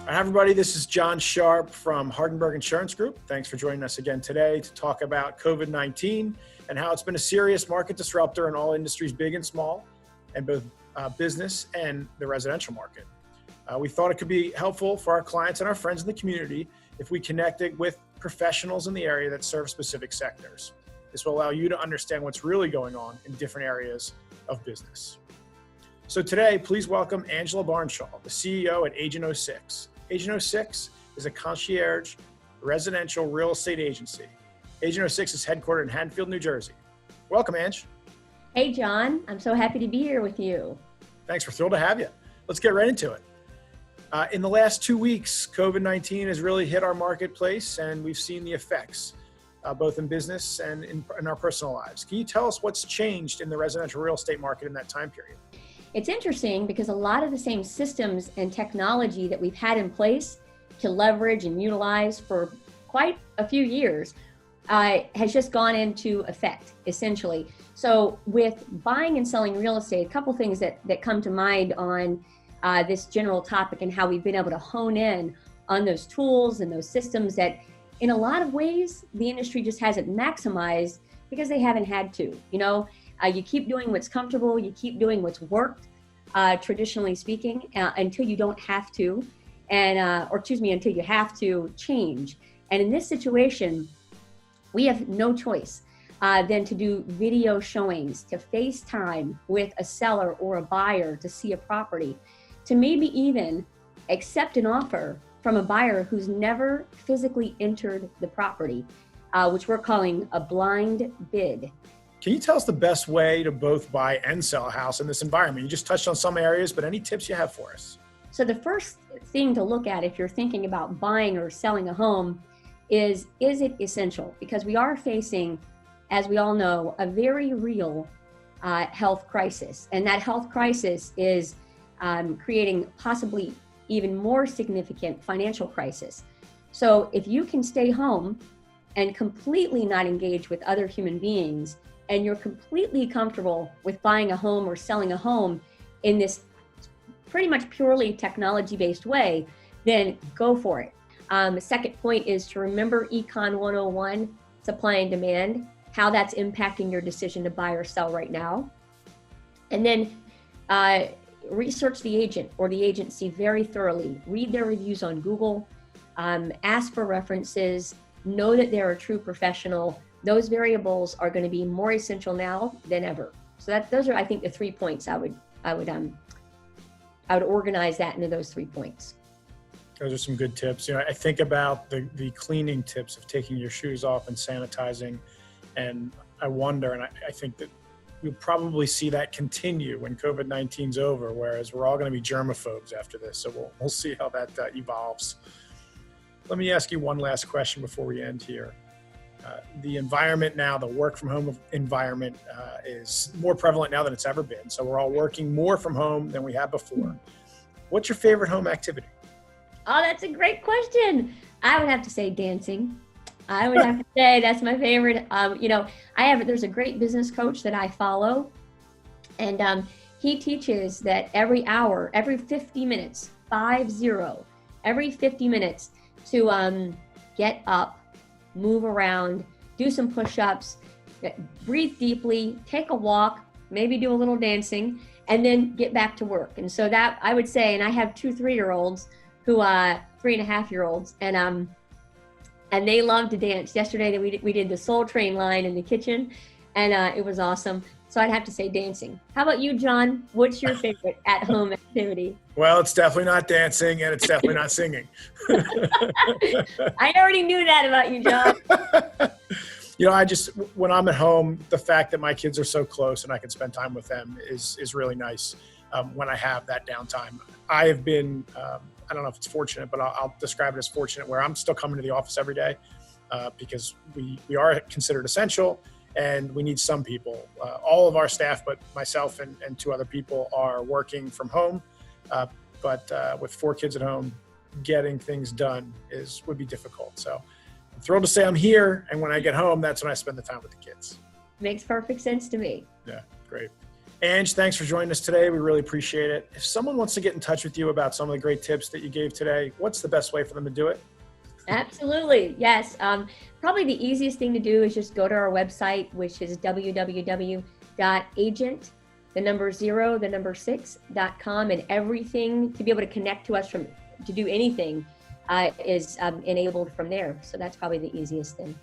Hi, everybody. This is Jon Sharp from Hardenbergh Insurance Group. Thanks for joining us again today to talk about COVID-19 and how it's been a serious market disruptor in all industries, big and small, and both business and the residential market. We thought it could be helpful for our clients and our friends in the community if we connected with professionals in the area that serve specific sectors. This will allow you to understand what's really going on in different areas of business. So today, please welcome Angela Barnshaw, the CEO at Agent06. Agent06 is a concierge residential real estate agency. Agent06 is headquartered in Haddonfield, New Jersey. Welcome, Ange. Hey, John. I'm so happy to be here with you. Thanks. We're thrilled to have you. Let's get right into it. In the last 2 weeks, COVID-19 has really hit our marketplace, and we've seen the effects, both in business and in our personal lives. Can you tell us what's changed in the residential real estate market in that time period? It's interesting because a lot of the same systems and technology that we've had in place to leverage and utilize for quite a few years has just gone into effect, essentially. So with buying and selling real estate, a couple things that come to mind on this general topic and how we've been able to hone in on those tools and those systems that in a lot of ways, the industry just hasn't maximized because they haven't had to. You keep doing what's comfortable, you keep doing what's worked, traditionally speaking, until you don't have to, until you have to change. And in this situation, we have no choice than to do video showings, to FaceTime with a seller or a buyer to see a property, to maybe even accept an offer from a buyer who's never physically entered the property, which we're calling a blind bid. Can you tell us the best way to both buy and sell a house in this environment? You just touched on some areas, but any tips you have for us? So the first thing to look at if you're thinking about buying or selling a home is it essential? Because we are facing, as we all know, a very real health crisis. And that health crisis is creating possibly even more significant financial crisis. So if you can stay home and completely not engage with other human beings, and you're completely comfortable with buying a home or selling a home in this pretty much purely technology-based way, then go for it. The second point is to remember Econ 101, supply and demand, how that's impacting your decision to buy or sell right now. And then research the agent or the agency very thoroughly. Read their reviews on Google, ask for references, know that they're a true professional. Those variables are going to be more essential now than ever. So those are, I think, the 3 points I would organize that into those 3 points. Those are some good tips. I think about the cleaning tips of taking your shoes off and sanitizing, and I wonder, and I think that we'll probably see that continue when COVID-19's over, whereas we're all going to be germaphobes after this. So we'll see how that evolves. Let me ask you one last question before we end here. The environment now, the work from home environment is more prevalent now than it's ever been. So we're all working more from home than we have before. What's your favorite home activity? Oh, that's a great question. I would have to say dancing. I would have to say that's my favorite. There's a great business coach that I follow, and he teaches that every hour, every 50 minutes, every 50 minutes to get up, move around, do some push-ups, breathe deeply, take a walk, maybe do a little dancing, and then get back to work. And so that I would say, and I have 2 3-year-olds who 3.5-year-olds, and they love to dance. Yesterday we did the Soul Train line in the kitchen, and it was awesome. So I'd have to say dancing. How about you, John? What's your favorite at-home activity? Well, it's definitely not dancing, and it's definitely not singing. I already knew that about you, John. When I'm at home, the fact that my kids are so close and I can spend time with them is really nice when I have that downtime. I have been, I don't know if it's fortunate, but I'll describe it as fortunate, where I'm still coming to the office every day because we are considered essential. And we need some people. All of our staff, but myself and 2 other people, are working from home. But with 4 kids at home, getting things done would be difficult. So I'm thrilled to say I'm here. And when I get home, that's when I spend the time with the kids. Makes perfect sense to me. Yeah, great. Ange, thanks for joining us today. We really appreciate it. If someone wants to get in touch with you about some of the great tips that you gave today, what's the best way for them to do it? Absolutely. Yes. Probably the easiest thing to do is just go to our website, which is www.agent6.com, and everything to be able to connect to us to do anything is enabled from there. So that's probably the easiest thing.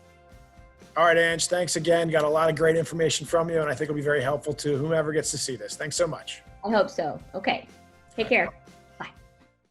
All right, Ange, thanks again. Got a lot of great information from you, and I think it'll be very helpful to whomever gets to see this. Thanks so much. I hope so. Okay. Take care.